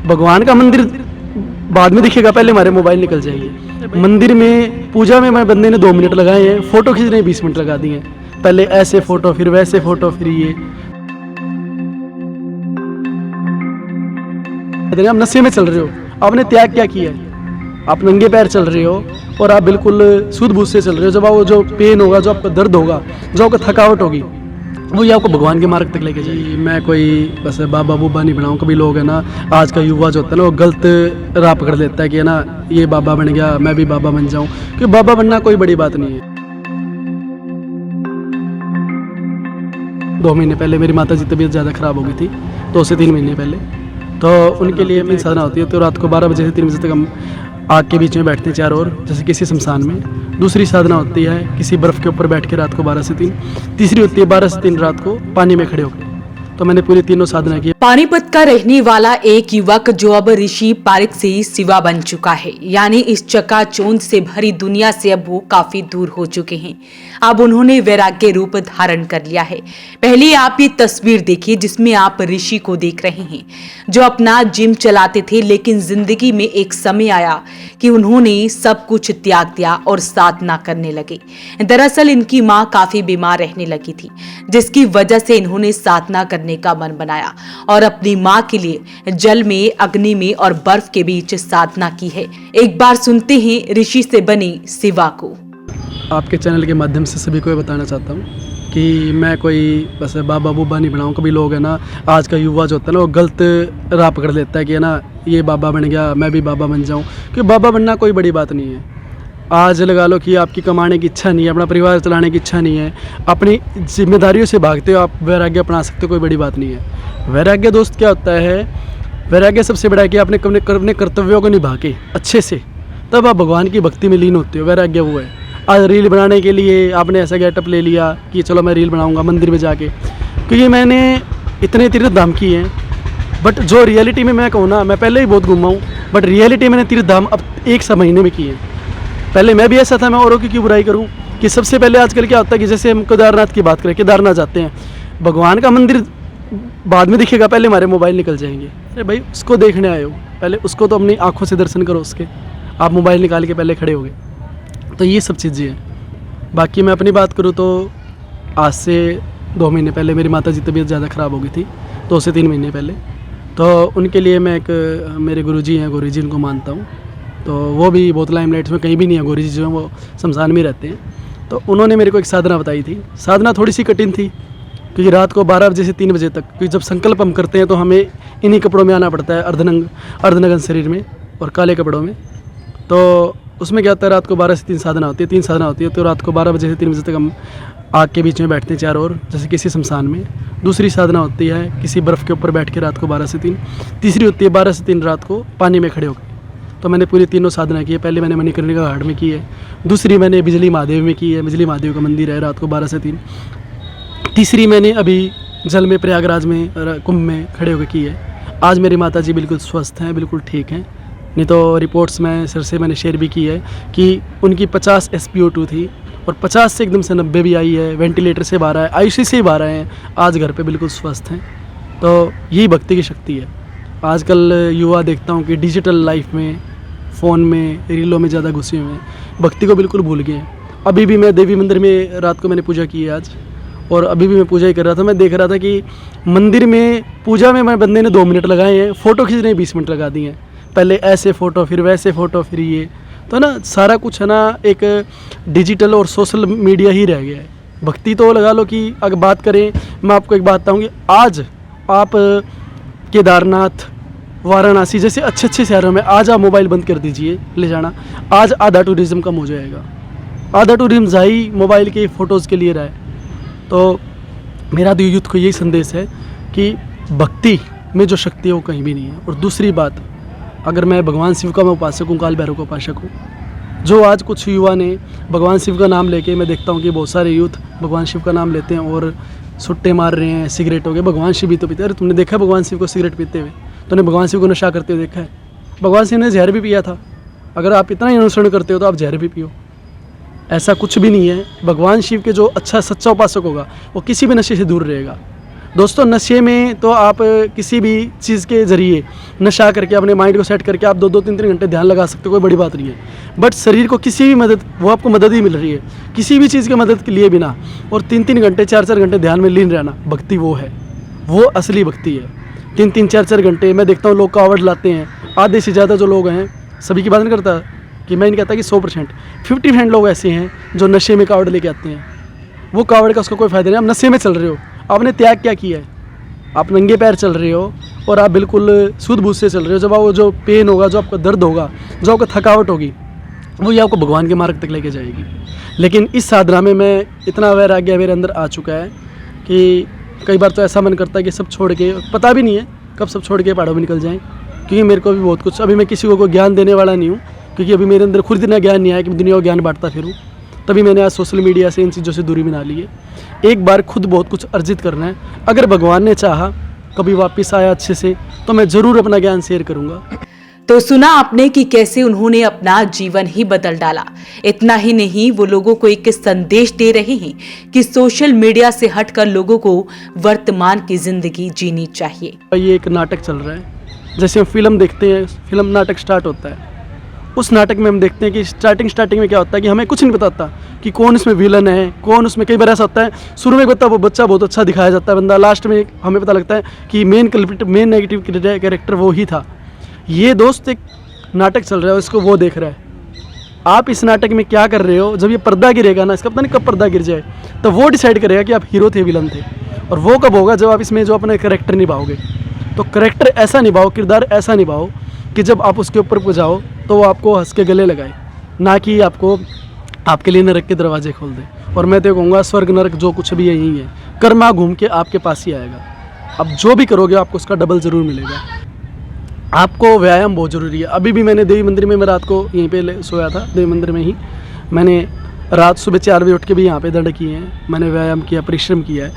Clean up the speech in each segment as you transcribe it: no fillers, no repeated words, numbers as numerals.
भगवान का मंदिर बाद में दिखेगा, पहले हमारे मोबाइल निकल जाएगी। मंदिर में पूजा में मैं बंदे ने 2 मिनट लगाए हैं, फ़ोटो खींचने 20 मिनट लगा दिए हैं। पहले ऐसे फ़ोटो, फिर वैसे फ़ोटो, फिर ये आप नशे में चल रहे हो। आपने त्याग क्या किया है? आप नंगे पैर चल रहे हो और आप बिल्कुल सूद बूझ से चल रहे हो। जब वो जो पेन होगा, जो आपका दर्द होगा, जो आपको थकावट होगी, वही आपको भगवान के मार्ग तक लेके जाएगी। मैं कोई बस बाबा बूबा नहीं बनाऊँ। कभी लोग है ना, आज का युवा जो होता है ना, वो गलत राह पकड़ लेता है कि है ना, ये बाबा बन गया, मैं भी बाबा बन जाऊँ। क्योंकि बाबा बनना कोई बड़ी बात नहीं है। 2 महीने पहले मेरी माता जी तबीयत ज़्यादा ख़राब हो गई थी, 2 से 3 महीने पहले। तो उनके लिए मेरी साधना होती है। तो रात को 12 बजे से 3 बजे तक हम आग के बीच में बैठते हैं चारों ओर, जैसे किसी शमशान में। दूसरी साधना होती है किसी बर्फ़ के ऊपर बैठ के रात को 12 से 3। तीसरी होती है 12 से 3 रात को पानी में खड़े होकर। तो मैंने पूरी तीनों साधना की। पानीपत का रहने वाला एक युवक जो अब ऋषि पारिक से शिवा बन चुका है, यानी इस चकाचौंध से भरी दुनिया से अब वो काफी दूर हो चुके हैं। अब उन्होंने वैराग्य रूप धारण कर लिया है। पहले आप ये तस्वीर देखिए जिसमें आप ऋषि को देख रहे हैं, जो अपना जिम चलाते थे, लेकिन जिंदगी में एक समय आया कि उन्होंने सब कुछ त्याग दिया और साधना करने लगे। दरअसल इनकी माँ काफी बीमार रहने लगी थी, जिसकी वजह से इन्होंने साधना करने का मन बनाया और अपनी मां के लिए जल में, अग्नि में और बर्फ के बीच साधना की है। एक बार सुनते हैं ऋषि से बने शिवा को। आपके चैनल के माध्यम से सभी को ये बताना चाहता हूँ कि मैं कोई बस बाबा बूबा नहीं बनाऊँ। कभी लोग है ना, आज का युवा जो होता है ना, वो गलत राह पकड़ लेता है कि है ना, ये बाबा बन गया, मैं भी बाबा बन जाऊँ। क्योंकि बाबा बनना कोई बड़ी बात नहीं है। आज लगा लो कि आपकी कमाने की इच्छा नहीं है, अपना परिवार चलाने की इच्छा नहीं है, अपनी जिम्मेदारियों से भागते हो, आप वैराग्य अपना सकते हो, कोई बड़ी बात नहीं है। वैराग्य दोस्त क्या होता है? वैराग्य सबसे बड़ा है कि आपने अपने कर्तव्यों को निभा के अच्छे से, तब आप भगवान की भक्ति में लीन होते हो। वैराग्य वो है। आज रील बनाने के लिए आपने ऐसा गेटअप ले लिया कि चलो मैं रील बनाऊँगा मंदिर में जाके, क्योंकि मैंने इतने तीर्थ धाम किए हैं, बट जो रियलिटी में मैं कहूँ ना, मैं पहले ही बहुत घूमा हूँ, बट रियलिटी मैंने तीर्थ धाम अब 1 महीने में किए हैं। पहले मैं भी ऐसा था, मैं औरों की क्यों बुराई करूं। कि सबसे पहले आजकल क्या होता है कि जैसे हम केदारनाथ की बात करें, केदारनाथ जाते हैं, भगवान का मंदिर बाद में दिखेगा, पहले हमारे मोबाइल निकल जाएंगे। अरे भाई, उसको देखने आए हो, पहले उसको तो अपनी आंखों से दर्शन करो उसके। आप मोबाइल निकाल के पहले खड़े हो गए। तो ये सब चीज़ें हैं। बाकी मैं अपनी बात करूँ तो आज से 2 महीने पहले मेरी माता जी तबीयत ज़्यादा ख़राब हो गई थी, 2 से 3 महीने पहले। तो उनके लिए मैं एक मेरे गुरुजी हैं, गुरुजी उनको मानता हूँ। तो वो भी बहुत लाइमलाइट में कहीं भी नहीं है, गुरुजी जो हैं वो शमशान में रहते हैं। तो उन्होंने मेरे को एक साधना बताई थी। साधना थोड़ी सी कठिन थी, क्योंकि रात को 12 बजे से 3 बजे तक, क्योंकि जब संकल्प हम करते हैं तो हमें इन्हीं कपड़ों में आना पड़ता है, अर्धनग्न शरीर में और काले कपड़ों में। तो उसमें क्या होता है, रात को 12 से 3 साधना होती है, 3 साधना होती है। तो रात को 12 बजे से 3 बजे तक हम आग के बीच में बैठते हैं चारों ओर, जैसे किसी शमशान में। दूसरी साधना होती है किसी बर्फ़ के ऊपर बैठ के रात को 12 से 3। तीसरी होती है 12 से 3 रात को पानी में खड़े होकर। तो मैंने पूरी तीनों साधना की है। पहले मैंने मणिकर्णिका घाट में की है, दूसरी मैंने बिजली महादेव में की है, बिजली महादेव का मंदिर है, रात को 12 से 3। तीसरी मैंने अभी जल में प्रयागराज में कुंभ में खड़े होकर की है। आज मेरी माता जी बिल्कुल स्वस्थ हैं, बिल्कुल ठीक हैं। नहीं तो रिपोर्ट्स में सर से मैंने शेयर भी की है कि उनकी 50 SpO2 थी और 50 से एकदम से 90 भी आई है, वेंटिलेटर से बाहर है, ICU से ही बाहर हैं, आज घर पे बिल्कुल स्वस्थ हैं। तो यही भक्ति की शक्ति है। आजकल युवा देखता हूँ कि डिजिटल लाइफ में, फ़ोन में, रीलों में ज़्यादा घुसे हुए हैं, भक्ति को बिल्कुल भूल गए हैं। अभी भी मैं देवी मंदिर में रात को मैंने पूजा की है आज, और अभी भी मैं पूजा ही कर रहा था। मैं देख रहा था कि मंदिर में पूजा में मैं बंदे ने 2 मिनट लगाए हैं, फ़ोटो खींचने 20 मिनट लगा दिए हैं। पहले ऐसे फ़ोटो, फिर वैसे फ़ोटो, फिर ये। तो ना सारा कुछ है ना, एक डिजिटल और सोशल मीडिया ही रह गया है। भक्ति तो लगा लो कि अगर बात करें, मैं आपको एक बात बताऊँगी, आज आप केदारनाथ, वाराणसी जैसे अच्छे अच्छे शहरों में आज आप मोबाइल बंद कर दीजिए ले जाना, आज आधा टूरिज़्म कम हो जाएगा। आधा टूरिज़्म ही मोबाइल के फ़ोटोज़ के लिए रहा है। तो मेरा तो यूथ को यही संदेश है कि भक्ति में जो शक्ति है वो कहीं भी नहीं है। और दूसरी बात, अगर मैं भगवान शिव का मैं उपासक हूँ, काल भैरव का उपासक हूँ, जो आज कुछ युवा ने भगवान शिव का नाम लेके, मैं देखता हूँ कि बहुत सारे यूथ भगवान शिव का नाम लेते हैं और सुट्टे मार रहे हैं, सिगरेट हो गए। भगवान शिव भी तो पीते हैं। अरे तुमने देखा भगवान शिव को सिगरेट पीते हुए? तूने भगवान शिव को नशा करते हुए देखा है? भगवान शिव ने जहर भी पिया था। अगर आप इतना ही अनुसरण करते हो तो आप जहर भी पियो, ऐसा कुछ भी नहीं है। भगवान शिव के जो अच्छा सच्चा उपासक होगा वो किसी भी नशे से दूर रहेगा। दोस्तों नशे में तो आप किसी भी चीज़ के ज़रिए नशा करके अपने माइंड को सेट करके आप 2-2 3-3 घंटे ध्यान लगा सकते हो, कोई बड़ी बात नहीं है। बट शरीर को किसी भी मदद, वो आपको मदद ही मिल रही है किसी भी चीज़ की मदद के लिए बिना, और 3-3 घंटे 4-4 घंटे ध्यान में लीन रहना, भक्ति वो है, वो असली भक्ति है। 3-3 4-4 घंटे मैं देखता हूँ लोग कावड़ लाते हैं, आधे से ज़्यादा जो लोग हैं, सभी की बात नहीं करता कि मैं नहीं कहता कि 100%, 50% लोग ऐसे हैं जो नशे में कावड़ लेके आते हैं। वो कावड़ का उसका कोई फ़ायदा नहीं। आप नशे में चल रहे हो, आपने त्याग क्या किया है? आप नंगे पैर चल रहे हो और आप बिल्कुल सूझ बूझ से चल रहे हो। जब वो जो पेन होगा, जो आपका दर्द होगा, जो आपका थकावट होगी, वो ये आपको भगवान के मार्ग तक लेके जाएगी। लेकिन इस साधना में मैं इतना वैराग्य मेरे अंदर आ चुका है कि कई बार तो ऐसा मन करता है कि सब छोड़ के, पता भी नहीं है कब सब छोड़ के पहाड़ों में निकल जाएँ, क्योंकि मेरे को भी बहुत कुछ, अभी मैं किसी को कोई ज्ञान देने वाला नहीं हूँ, क्योंकि अभी मेरे अंदर खुद इतना ज्ञान नहीं आया कि मैं दुनिया को ज्ञान बांटता फिरूँ। तभी मैंने आज सोशल मीडिया से इन चीज़ों से दूरी बना ली है। एक बार खुद बहुत कुछ अर्जित करना है। अगर भगवान ने चाहा, कभी वापस आया अच्छे से, तो मैं ज़रूर अपना ज्ञान शेयर करूँगा। तो सुना आपने कि कैसे उन्होंने अपना जीवन ही बदल डाला। इतना ही नहीं, वो लोगों को एक संदेश दे रहे हैं कि सोशल मीडिया से हटकर लोगों को वर्तमान की जिंदगी जीनी चाहिए। ये एक नाटक चल रहा है, जैसे हम फिल्म देखते हैं, फिल्म नाटक स्टार्ट होता है, उस नाटक में हम देखते हैं कि स्टार्टिंग में क्या होता है कि हमें कुछ नहीं पता होता कि कौन इसमें विलन है, कौन उसमें, कई बार ऐसा होता है शुरू में वो बच्चा बहुत अच्छा दिखाया जाता है बंदा, लास्ट में हमें पता लगता है कि मेन नेगेटिव कैरेक्टर वो ही था। ये दोस्त एक नाटक चल रहा है, इसको वो देख रहा है। आप इस नाटक में क्या कर रहे हो? जब ये पर्दा गिरेगा ना, इसका पता नहीं कब पर्दा गिर जाए, तो वो डिसाइड करेगा कि आप हीरो थे विलन थे। और वो कब होगा? जब आप इसमें जो अपने कैरेक्टर निभाओगे। तो कैरेक्टर ऐसा निभाओ, किरदार ऐसा निभाओ कि जब आप उसके ऊपर जाओ तो वो आपको हंस के गले लगाए, ना कि आपको आपके लिए नरक के दरवाजे खोल दे। और मैं तो कहूँगा स्वर्ग नरक जो कुछ भी यही है, कर्मा घूम के आपके पास ही आएगा। अब जो भी करोगे आपको उसका डबल ज़रूर मिलेगा। आपको व्यायाम बहुत ज़रूरी है। अभी भी मैंने देवी मंदिर में, मैं रात को यहीं पे सोया था देवी मंदिर में ही, मैंने रात सुबह 4 बजे उठ के भी यहाँ पे दंड किए हैं, मैंने व्यायाम किया, परिश्रम किया है।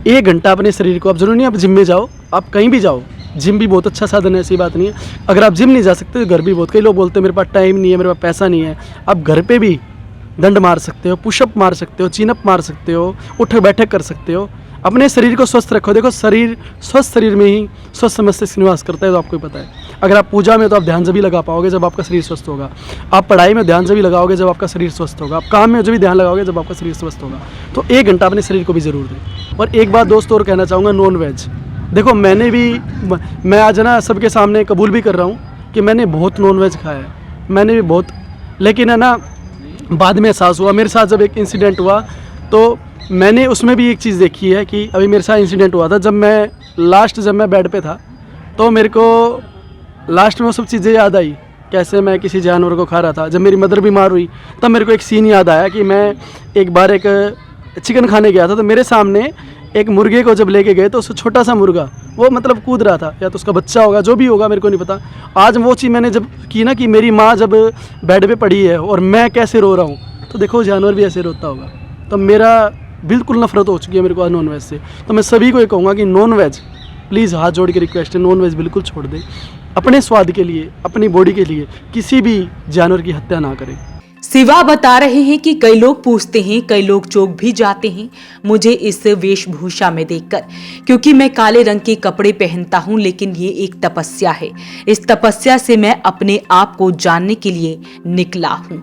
1 घंटा अपने शरीर को, आप जरूरी नहीं आप जिम में जाओ, आप कहीं भी जाओ, जिम भी बहुत अच्छा साधन है, ऐसी बात नहीं है। अगर आप जिम नहीं जा सकते तो घर भी बहुत, कई लोग बोलते हैं मेरे पास टाइम नहीं है, मेरे पास पैसा नहीं है, आप घर पे भी दंड मार सकते हो, पुशअप मार सकते हो, चिनअप मार सकते हो, उठक बैठक कर सकते हो। अपने शरीर को स्वस्थ रखो। देखो शरीर, स्वस्थ शरीर में ही स्वस्थ मस्तिष्क निवास करता है, तो आपको पता है। अगर आप पूजा में तो आप ध्यान जब भी लगा पाओगे जब आपका शरीर स्वस्थ होगा। आप पढ़ाई में ध्यान जब भी लगाओगे जब आपका शरीर स्वस्थ होगा। आप काम में जब भी ध्यान लगाओगे जब आपका शरीर स्वस्थ होगा। तो 1 घंटा अपने शरीर को भी ज़रूर दें। और एक बात दोस्तों और कहना चाहूँगा, नॉन वेज, देखो मैंने भी, मैं आज ना सबके सामने कबूल भी कर रहा हूँ कि मैंने बहुत नॉन वेज खाया है, मैंने भी बहुत, लेकिन है ना बाद में एहसास हुआ। मेरे साथ जब एक इंसिडेंट हुआ तो मैंने उसमें भी एक चीज़ देखी है कि अभी मेरे साथ इंसिडेंट हुआ था जब मैं बेड पे था, तो मेरे को लास्ट में वो सब चीज़ें याद आई, कैसे मैं किसी जानवर को खा रहा था। जब मेरी मदर बीमार हुई तब मेरे को एक सीन याद आया कि मैं एक बार एक चिकन खाने गया था, तो मेरे सामने एक मुर्गे को जब लेके गए तो उससे छोटा सा मुर्गा वो मतलब कूद रहा था, या तो उसका बच्चा होगा, जो भी होगा मेरे को नहीं पता। आज वो चीज़ मैंने जब की ना कि मेरी माँ जब बेड पे पड़ी है और मैं कैसे रो रहा हूँ, तो देखो जानवर भी ऐसे रोता होगा। तो मेरा बिल्कुल नफरत हो चुकी है मेरे को आज नॉन वेज से। तो मैं सभी को ये कहूँगा कि नॉन वेज प्लीज़, हाथ जोड़ के रिक्वेस्ट है, नॉन वेज बिल्कुल छोड़ दें। अपने स्वाद के लिए, अपनी बॉडी के लिए किसी भी जानवर की हत्या ना करें। शिवा बता रहे हैं कि कई लोग पूछते हैं, कई लोग चौंक भी जाते हैं मुझे इस वेशभूषा में देखकर, क्योंकि मैं काले रंग के कपड़े पहनता हूं, लेकिन ये एक तपस्या है। इस तपस्या से मैं अपने आप को जानने के लिए निकला हूं।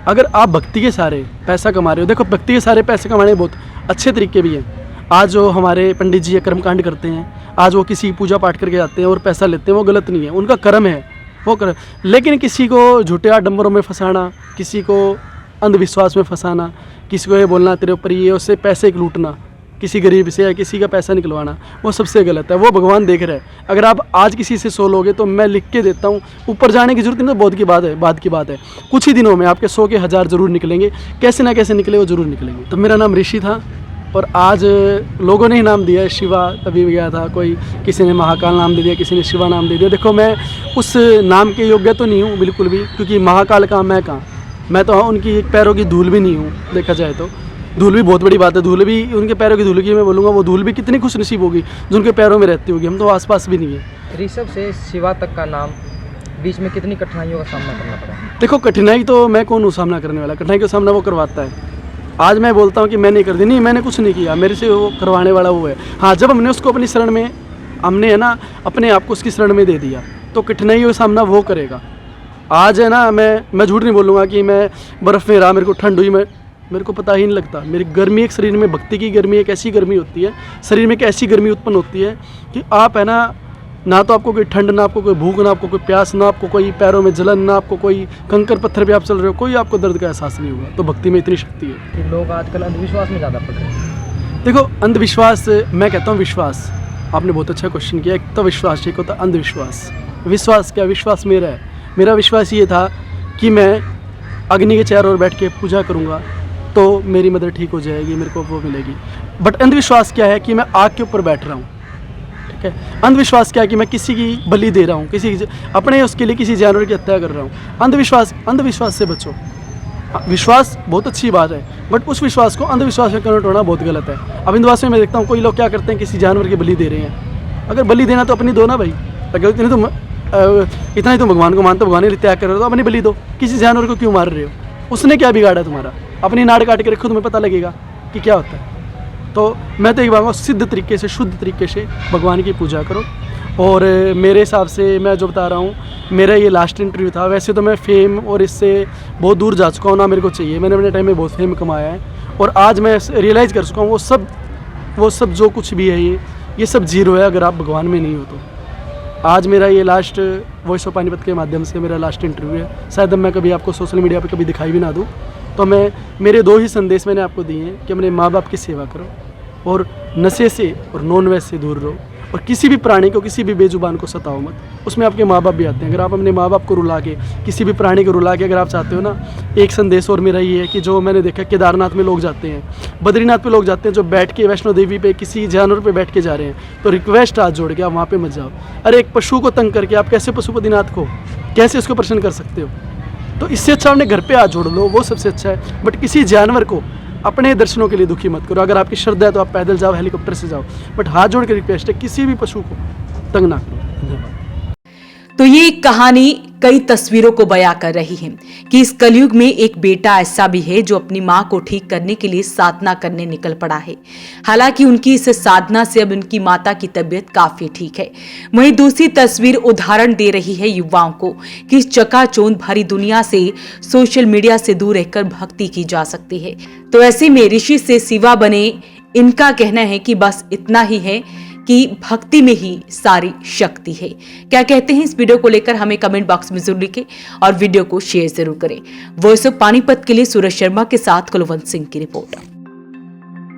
अगर आप भक्ति के सारे पैसा कमा रहे हो, देखो भक्ति के सारे पैसे कमाने बहुत अच्छे तरीके भी हैं। आज जो हमारे पंडित जी कर्मकांड करते हैं, आज वो किसी पूजा पाठ करके जाते हैं और पैसा लेते हैं, वो गलत नहीं है, उनका कर्म है, वो कर। लेकिन किसी को झूठे आडंबरों में फंसाना, किसी को अंधविश्वास में फंसाना, किसी को ये बोलना तेरे ऊपर ये, उससे पैसे लूटना, किसी गरीब से या किसी का पैसा निकलवाना, वो सबसे गलत है। वो भगवान देख रहा है। अगर आप आज किसी से 100 लोगे तो मैं लिख के देता हूँ, ऊपर जाने की जरूरत नहीं, तो बहुत की बात है। कुछ ही दिनों में आपके 100 के 1000 जरूर निकलेंगे, कैसे ना कैसे निकले, वो जरूर निकलेंगे। तो मेरा नाम ऋषि था और आज लोगों ने ही नाम दिया है शिवा। तभी गया था, कोई किसी ने महाकाल नाम दे दिया, किसी ने शिवा नाम दे दिया। देखो मैं उस नाम के योग्य तो नहीं हूँ बिल्कुल भी, क्योंकि महाकाल का मैं कहाँ, मैं तो उनकी एक पैरों की धूल भी नहीं हूँ। देखा जाए तो धूल भी बहुत बड़ी बात है, धूल भी उनके पैरों की धूल की मैं बोलूँगा, वो धूल भी कितनी खुश नसीब होगी जो उनके पैरों में रहती होगी। हम तो आसपास भी नहीं है। ऋषभ से शिवा तक का नाम, बीच में कितनी कठिनाइयों का सामना करना पड़ा? देखो कठिनाई तो मैं कौन हूँ सामना करने वाला, कठिनाई का सामना वो करवाता है। आज मैं बोलता हूँ कि मैंने कर दी, नहीं मैंने कुछ नहीं किया, मेरे से वो करवाने वाला वो है। हाँ, जब हमने उसको अपनी शरण में, हमने है ना अपने आप को उसकी शरण में दे दिया, तो कठिनाइयों का सामना वो करेगा। आज है ना, मैं झूठ नहीं बोलूँगा कि मैं बर्फ़ में रहा, मेरे को ठंड हुई, मेरे को पता ही नहीं लगता। मेरी गर्मी एक शरीर में, भक्ति की गर्मी एक ऐसी गर्मी होती है, शरीर में एक ऐसी गर्मी उत्पन्न होती है कि आप है ना तो आपको कोई ठंड, ना आपको कोई भूख, ना आपको कोई प्यास, ना आपको कोई पैरों में जलन, ना आपको कोई कंकर पत्थर पे आप चल रहे हो, कोई आपको दर्द का एहसास नहीं होगा। तो भक्ति में इतनी शक्ति है कि लोग आजकल अंधविश्वास में ज़्यादा पड़ रहे हैं। देखो, अंधविश्वास, मैं कहता हूँ विश्वास। आपने बहुत अच्छा क्वेश्चन किया। एक तो विश्वास, एक होता है अंधविश्वास। विश्वास क्या? विश्वास मेरा है। मेरा विश्वास ये था कि मैं अग्नि के चारों ओर बैठ के पूजा करूँगा तो मेरी मदद ठीक हो जाएगी, मेरे को वो मिलेगी। बट अंधविश्वास क्या है कि मैं आग के ऊपर बैठ रहा हूँ, ठीक है। अंधविश्वास क्या है कि मैं किसी की बलि दे रहा हूँ, किसी अपने उसके लिए किसी जानवर की हत्या कर रहा हूँ। अंधविश्वास से बचो। विश्वास बहुत अच्छी बात है, बट उस विश्वास को अंधविश्वास में कन्वर्ट होना बहुत गलत है। अब अंधविश्वास में मैं देखता हूँ कोई लोग क्या करते हैं, किसी जानवर की बलि दे रहे हैं। अगर बलि देना तो अपनी दो ना भाई। अगर इतना ही तुम भगवान को मानते, भगवान के लिए त्याग कर रहे हो तो अपनी बलि दो। किसी जानवर को क्यों मार रहे हो? उसने क्या बिगाड़ा तुम्हारा? अपनी नाड़ काट के रखो, तुम्हें पता लगेगा कि क्या होता है। तो मैं तो एक बात सिद्ध तरीके से, शुद्ध तरीके से भगवान की पूजा करो। और मेरे हिसाब से मैं जो बता रहा हूँ, मेरा ये लास्ट इंटरव्यू था। वैसे तो मैं फेम और इससे बहुत दूर जा चुका हूँ, ना मेरे को चाहिए। मैंने अपने टाइम में बहुत फेम कमाया है और आज मैं रियलाइज़ कर चुका हूँ वो सब जो कुछ भी है ये सब जीरो है अगर आप भगवान में नहीं हो तो। आज मेरा ये लास्ट वॉइस ऑफ पानीपत के माध्यम से मेरा लास्ट इंटरव्यू है। शायद मैं कभी आपको सोशल मीडिया पे कभी दिखाई भी ना दूँ। तो मेरे 2 ही संदेश मैंने आपको दिए हैं कि अपने माँ बाप की सेवा करो और नशे से और नॉन वेज से दूर रहो, और किसी भी प्राणी को, किसी भी बेजुबान को सताओ मत। उसमें आपके माँ बाप भी आते हैं। अगर आप अपने माँ बाप को रुला के, किसी भी प्राणी को रुला के अगर आप चाहते हो ना, एक संदेश और मेरा ये है कि जो मैंने देखा केदारनाथ में लोग जाते हैं, बद्रीनाथ पे लोग जाते हैं, जो बैठ के वैष्णो देवी पे किसी जानवर पे बैठ के जा रहे हैं, तो रिक्वेस्ट हाथ जोड़ के आप वहाँ पे मत जाओ। अरे एक पशु को तंग करके आप कैसे पशुपतिनाथ को, कैसे उसको प्रसन्न कर सकते हो? तो इससे अच्छा अपने घर पे हाथ जोड़ लो, वो सबसे अच्छा है। बट किसी जानवर को अपने दर्शनों के लिए दुखी मत करो। अगर आपकी श्रद्धा है तो आप पैदल जाओ, हेलीकॉप्टर से जाओ, बट हाथ जोड़ के रिक्वेस्ट है, किसी भी पशु को तंग ना करो। धन्यवाद। तो ये कहानी कई तस्वीरों को बयां कर रही है कि इस कलयुग में एक बेटा ऐसा भी है जो अपनी मां को ठीक करने के लिए साधना करने निकल पड़ा है। हालांकि उनकी इस साधना से अब उनकी माता की तबीयत काफी ठीक है। वहीं दूसरी तस्वीर उदाहरण दे रही है युवाओं को कि इस चकाचौंध भरी दुनिया से सोशल मीडिया से दूर रहकर भक्ति की जा सकती है। तो ऐसे में ऋषि से शिवा बने, इनका कहना है कि बस इतना ही है कि भक्ति में ही सारी शक्ति है। क्या कहते हैं इस वीडियो को लेकर हमें कमेंट बॉक्स में जरूर लिखें और वीडियो को शेयर जरूर करें। वॉइस ऑफ पानीपत के लिए सूरज शर्मा के साथ कुलवंत सिंह की रिपोर्ट।